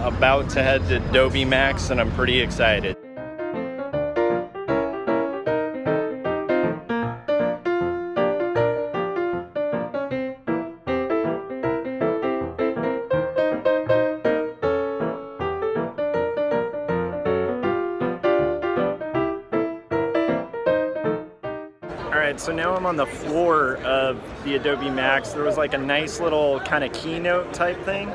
about to head to Adobe Max, and I'm pretty excited. Alright, so now I'm on the floor of the Adobe Max. There was like a nice little kind of keynote type thing,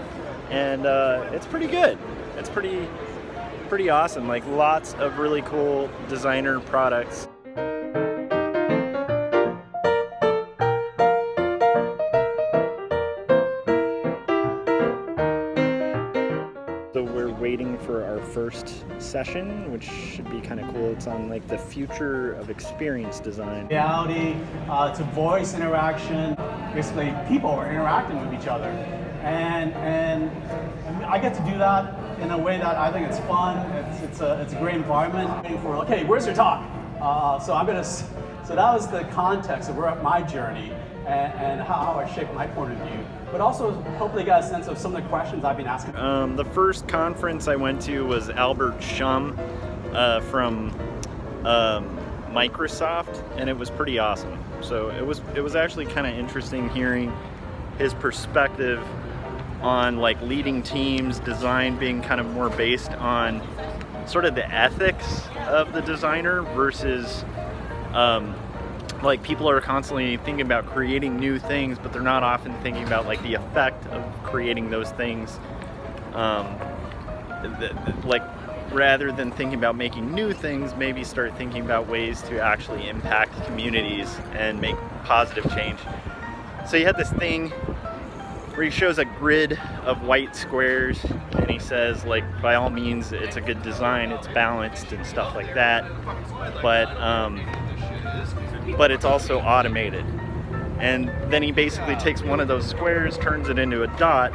and it's pretty good. It's pretty awesome. Like lots of really cool designer products. So we're waiting for our first session, which should be kind of cool. It's on like the future of experience design. Reality to voice interaction. Basically, people are interacting with each other, and I get to do that in a way that I think it's fun. It's a great environment. For okay, where's your talk? So that was the context of my journey and how I shaped my point of view. But also hopefully got a sense of some of the questions I've been asking. The first conference I went to was Albert Shum from Microsoft, and it was pretty awesome. So it was actually kind of interesting hearing his perspective on like leading teams, design being kind of more based on sort of the ethics of the designer versus like people are constantly thinking about creating new things, but they're not often thinking about like the effect of creating those things. Like rather than thinking about making new things, maybe start thinking about ways to actually impact communities and make positive change. So he had this thing where he shows a grid of white squares, and he says like by all means it's a good design, it's balanced and stuff like that, but it's also automated. And then he basically takes one of those squares, turns it into a dot,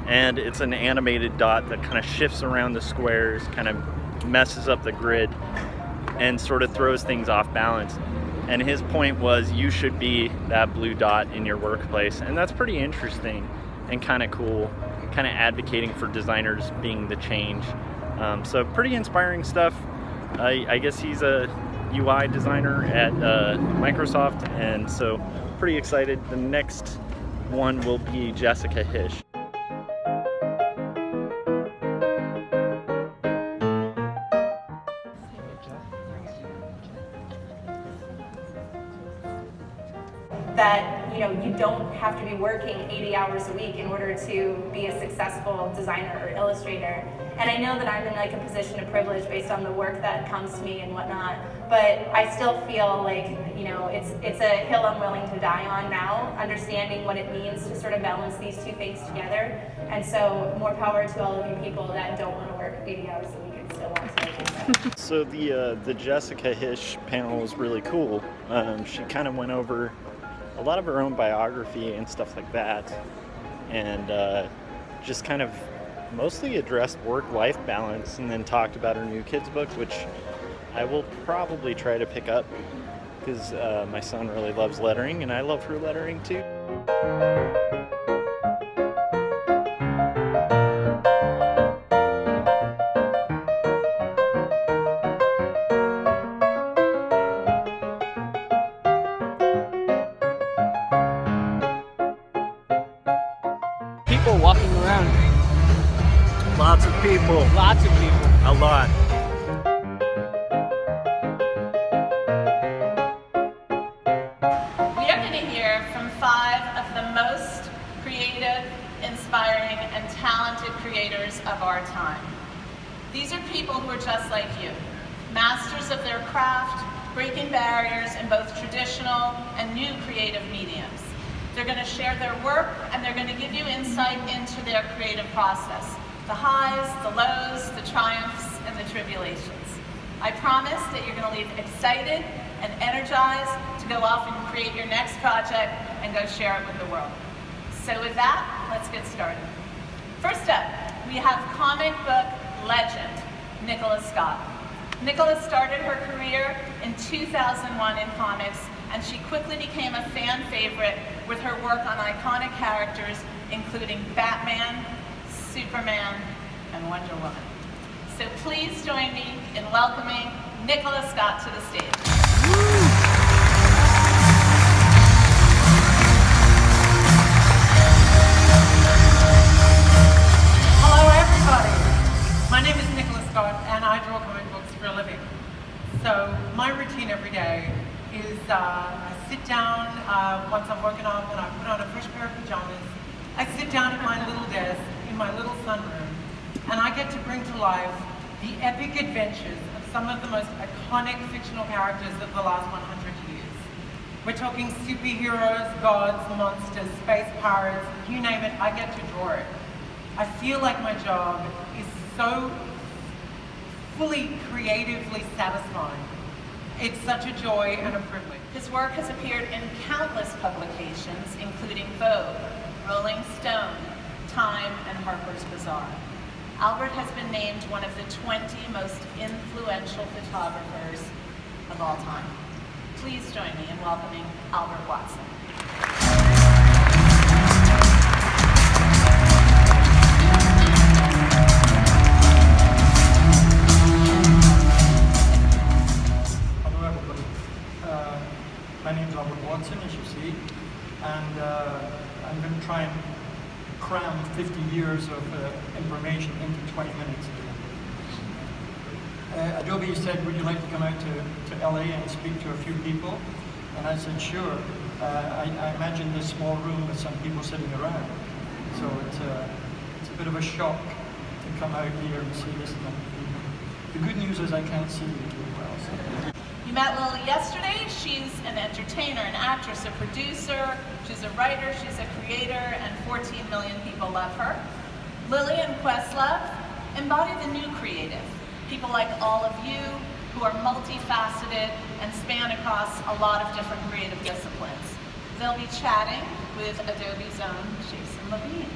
and it's an animated dot that kind of shifts around the squares, kind of messes up the grid, and sort of throws things off balance. And his point was you should be that blue dot in your workplace, and that's pretty interesting and kind of cool, kind of advocating for designers being the change. So pretty inspiring stuff. I guess he's a UI designer at Microsoft, and so pretty excited. The next one will be Jessica Hish. That you don't have to be working 80 hours a week in order to be a successful designer or illustrator. And I know that I'm in like a position of privilege based on the work that comes to me and whatnot, but I still feel like it's a hill I'm willing to die on now, understanding what it means to sort of balance these two things together. And so more power to all of you people that don't want to work 80 hours a week and still want to do that. So the Jessica Hish panel was really cool. She kind of went over a lot of her own biography and stuff like that, and just kind of mostly addressed work-life balance, and then talked about her new kids book, which I will probably try to pick up because my son really loves lettering and I love her lettering too. People walking around. Lots of people. Lots of people. A lot. We are going to hear from 5 of the most creative, inspiring, and talented creators of our time. These are people who are just like you, masters of their craft, breaking barriers in both traditional and new creative mediums. They're going to share their work, and they're going to give you insight into their creative process, the highs, the lows, the triumphs, and the tribulations. I promise that you're going to leave excited and energized to go off and create your next project and go share it with the world. So with that, let's get started. First up, we have comic book legend, Nicola Scott. Nicola started her career in 2001 in comics, and she quickly became a fan favorite with her work on iconic characters including Batman, Superman, and Wonder Woman. So please join me in welcoming Nicola Scott to the stage. Hello everybody! My name is Nicola Scott and I draw comic books for a living. So my routine every day is I sit down once I've woken up and I put on a fresh pair of pajamas. I sit down at my little desk in my little sunroom and I get to bring to life the epic adventures of some of the most iconic fictional characters of the last 100 years. We're talking superheroes, gods, monsters, space pirates, you name it, I get to draw it. I feel like my job is so fully creatively satisfying. It's such a joy and a privilege. His work has appeared in countless publications, including Vogue, Rolling Stone, Time, and Harper's Bazaar. Albert has been named one of the 20 most influential photographers of all time. Please join me in welcoming Albert Watson. Hello everybody. My name is Albert Watson, as you see, and I'm going to try and cram 50 years of information into 20 minutes. Adobe said, would you like to come out to LA and speak to a few people? And I said, sure. I imagine this small room with some people sitting around. So it's a bit of a shock to come out here and see this many people. The good news is I can't see you really well. So. You met Lily yesterday. She's an entertainer, an actress, a producer. She's a writer, she's a creator, and 14 million people love her. Lily and Questlove embody the new creative. People like all of you who are multifaceted and span across a lot of different creative disciplines. They'll be chatting with Adobe's own Jason Levine.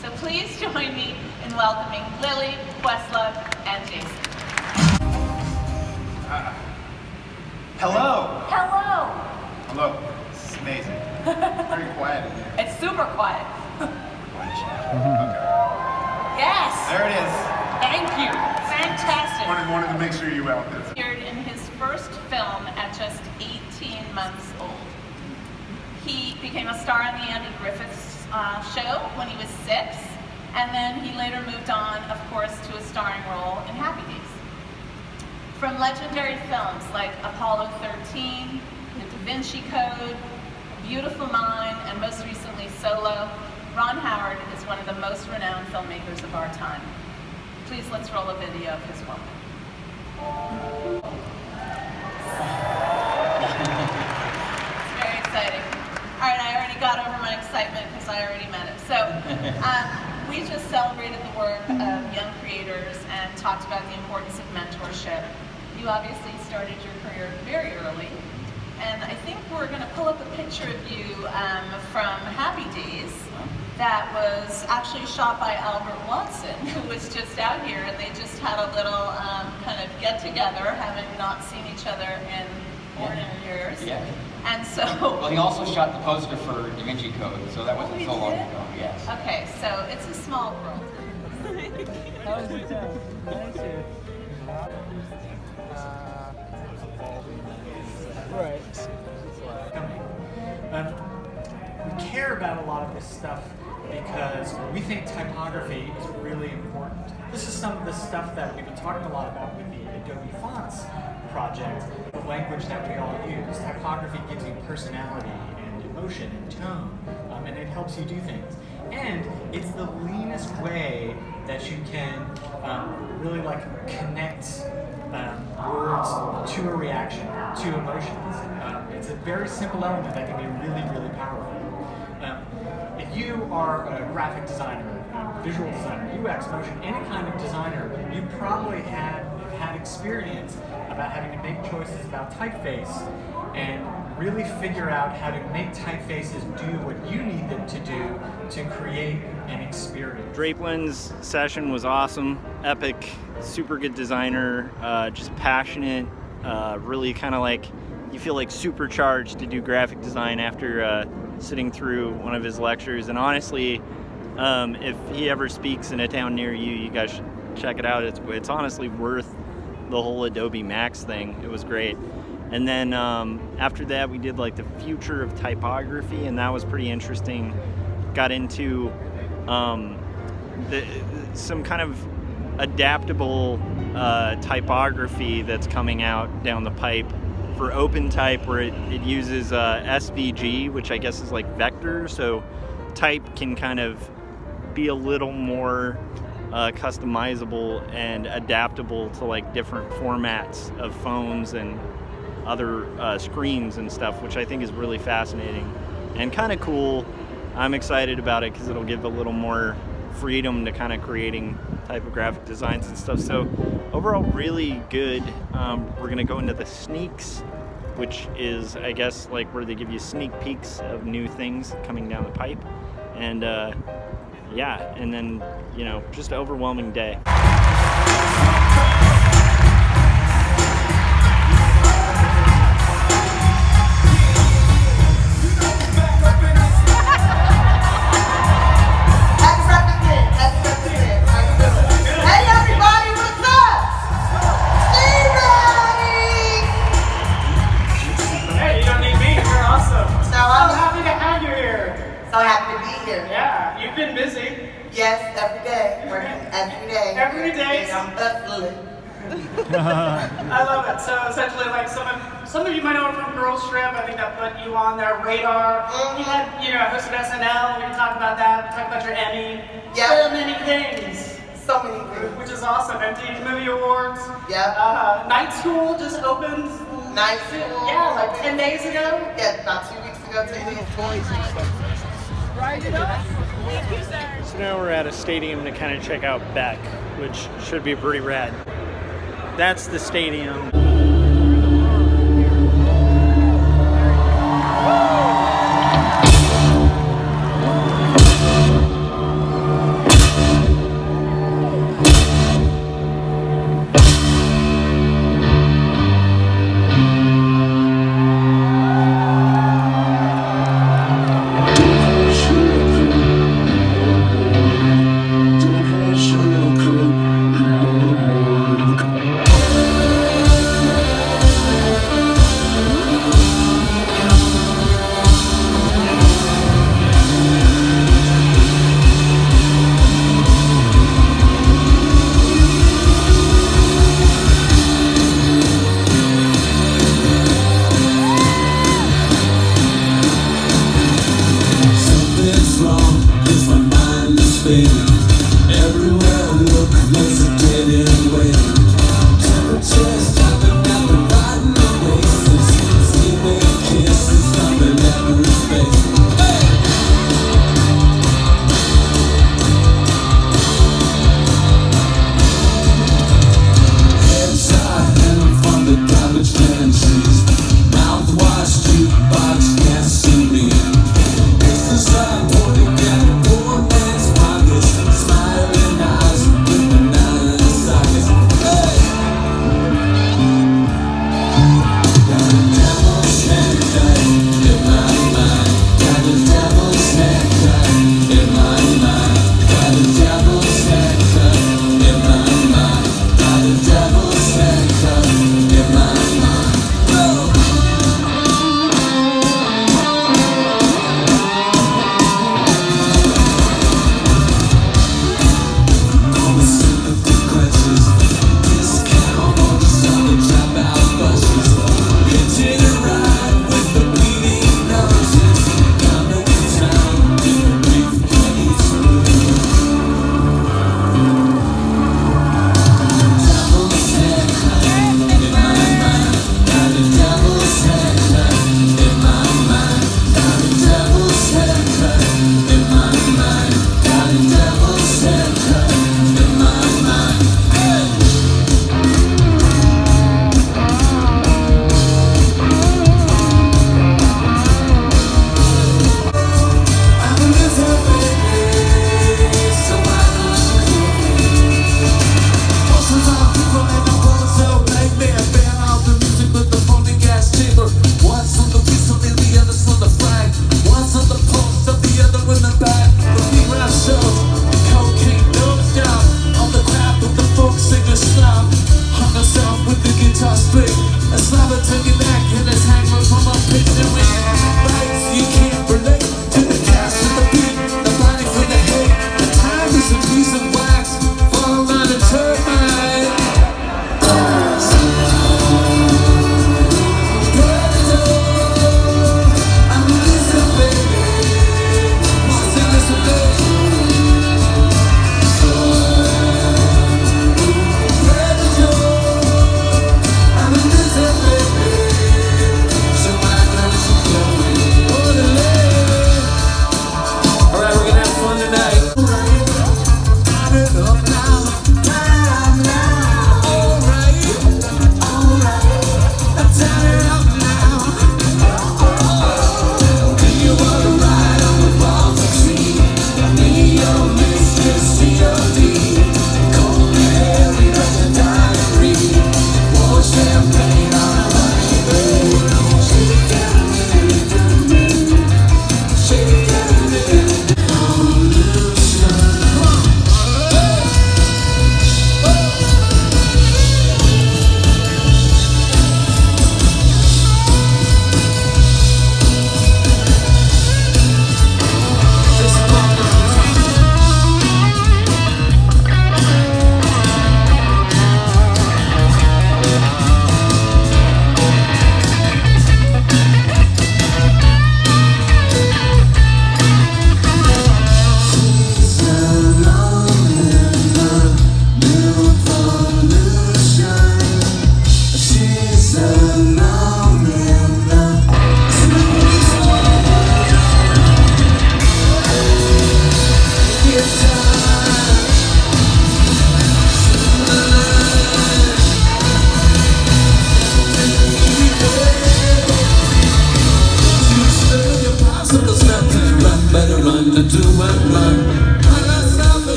So please join me in welcoming Lily, Questlove, and Jason. Hello. Hello. Hello. This is amazing. Very quiet in here. It's super quiet. Okay. Yes. There it is. Thank you. Fantastic. Wanted to make sure you out this. Appeared in his first film at just 18 months old. He became a star on the Andy Griffiths show when he was 6, and then he later moved on, of course, to a starring role in Happy Days. From legendary films like Apollo 13, The Da Vinci Code, Beautiful Mind, and most recently Solo, Ron Howard is one of the most renowned filmmakers of our time. Please let's roll a video of his work. It's very exciting. All right, I already got over my excitement because I already met him. So we just celebrated the work of young creators and talked about the importance of mentorship. You obviously started your career very early, and I think we're going to pull up a picture of you from Happy Days that was actually shot by Albert Watson, who was just out here, and they just had a little kind of get-together, having not seen each other in ordinary years. Yeah. And so... Well, he also shot the poster for Da Vinci Code, so that wasn't so long ago, yes. Okay, so it's a small world. That was good time. Thank you. Right. We care about a lot of this stuff because we think typography is really important. This is some of the stuff that we've been talking a lot about with the Adobe Fonts project, the language that we all use. Typography gives you personality and emotion and tone, and it helps you do things. And it's the leanest way that you can really connect words to a reaction, to emotions. It's a very simple element that can be really, really powerful. If you are a graphic designer, visual designer, UX, motion, any kind of designer, you probably have had experience about having to make choices about typeface and really figure out how to make typefaces do what you need them to do to create an experience. Drapelin's session was awesome, epic, super good designer, just passionate, really kind of like, you feel like supercharged to do graphic design after sitting through one of his lectures. And honestly, If he ever speaks in a town near you, you guys should check it out. It's honestly worth the whole Adobe Max thing. It was great. And then after that, we did like the future of typography, and that was pretty interesting. Got into some kind of adaptable typography that's coming out down the pipe for OpenType, where it uses SVG, which I guess is like vector, so type can kind of be a little more customizable and adaptable to like different formats of phones and other screens and stuff, which I think is really fascinating and kind of cool. I'm excited about it because it'll give a little more freedom to kind of creating typographic designs and stuff. So overall, really good. We're gonna go into the sneaks, which is, I guess, like where they give you sneak peeks of new things coming down the pipe. And yeah, and then, you know, just an overwhelming day. So happy to be here. Yeah, you've been busy. Yes, every day. Working every day. Every day. I'm hustling. I love it. So essentially, like some of you might know from Girls Trip. I think that put you on their radar. You had, hosted SNL. We can talk about that. We talk about your Emmy. Yeah. So many things. So many things. Which is awesome. MTV Movie Awards. Yeah. Night School just opened. Night School. Yeah, like 10 days ago. Yeah, about 2 weeks ago. 2 weeks. Toys and stuff. So now we're at a stadium to kind of check out Beck, which should be pretty rad. That's the stadium.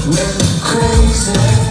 Face it,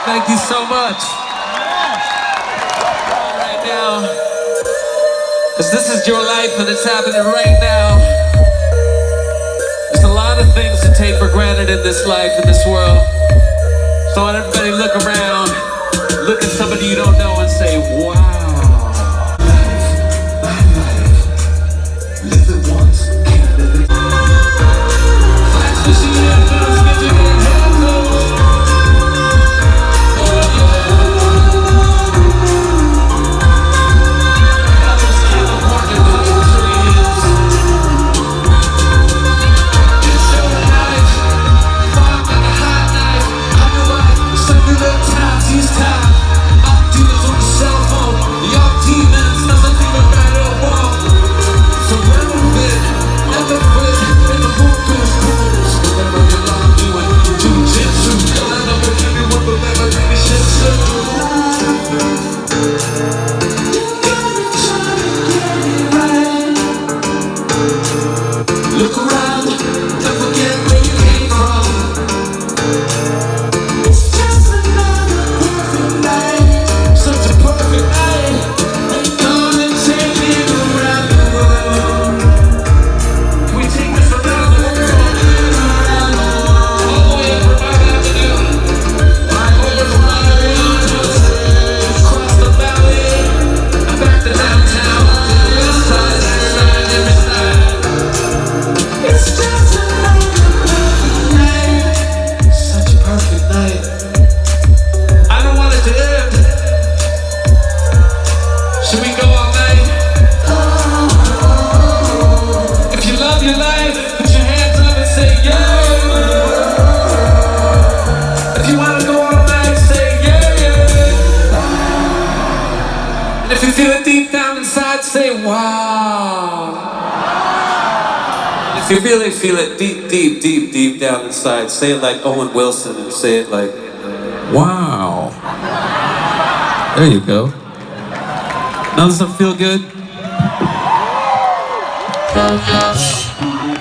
Thank you so much. Right now, because this is your life and it's happening right now. There's a lot of things to take for granted in this life, in this world. So I want everybody to look around, look at somebody you don't know and say, wow. Live it once, can't live it. Look around, don't forget where you came from. It's just another perfect night, such a perfect night. Ain't gonna take it around the world. Can we take this around the world? All the way up from our avenue, right over from our across the valley, and back to downtown. This side, that side, every side. It's just another perfect night, such a perfect night. I don't want it to end. Should we go all night? If you love your life, put your hands up and say yeah. If you want to go all night, say yeah, yeah. And if you feel it deep down inside, say wow. If you really feel it deep, deep, deep, deep down inside, say it like Owen Wilson and say it like, wow. There you go. Now does it feel good?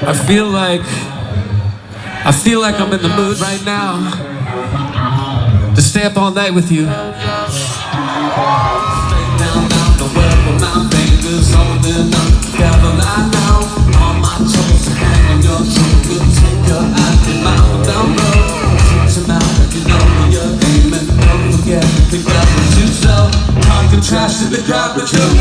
I feel like I'm in the mood right now to stay up all night with you. Straight down the web with my fingers holding up together right now. All my toes hang on your toes. Take your eyes to mouth down low. Shoot your mouth if you know where you're aiming. Don't forget to pick up what you sell. Talking trash to the crowd, but you're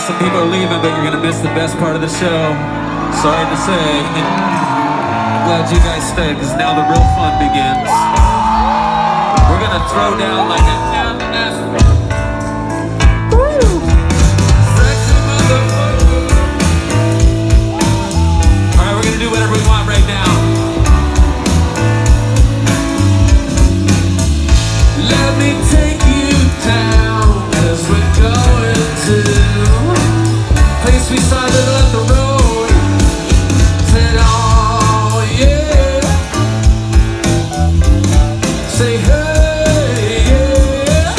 some people are leaving, but you're gonna miss the best part of the show. Sorry to say. I'm glad you guys stayed, because now the real fun begins. We're gonna throw down like an MF. Sexy motherfucker. Alright, we're gonna do whatever we want right now. Let me take you down, as we're going to place we started on the road. Said, oh yeah. Say hey, yeah.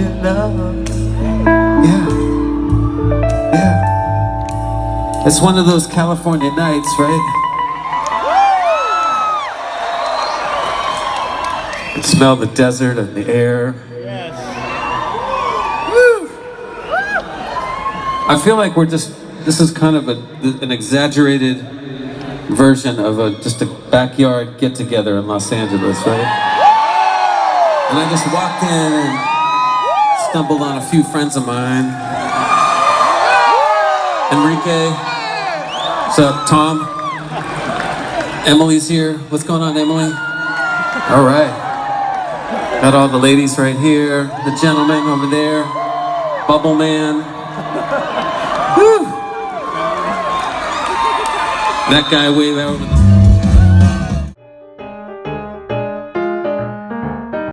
in love. Yeah. Yeah. It's one of those California nights, right? You smell the desert and the air. Yes. Woo! I feel like this is kind of an exaggerated version of just a backyard get-together in Los Angeles, right? And I just walked in and stumbled on a few friends of mine. Enrique, what's up, Tom? Emily's here. What's going on, Emily? All right. Got all the ladies right here, the gentleman over there, Bubble Man. Woo! That guy way over there.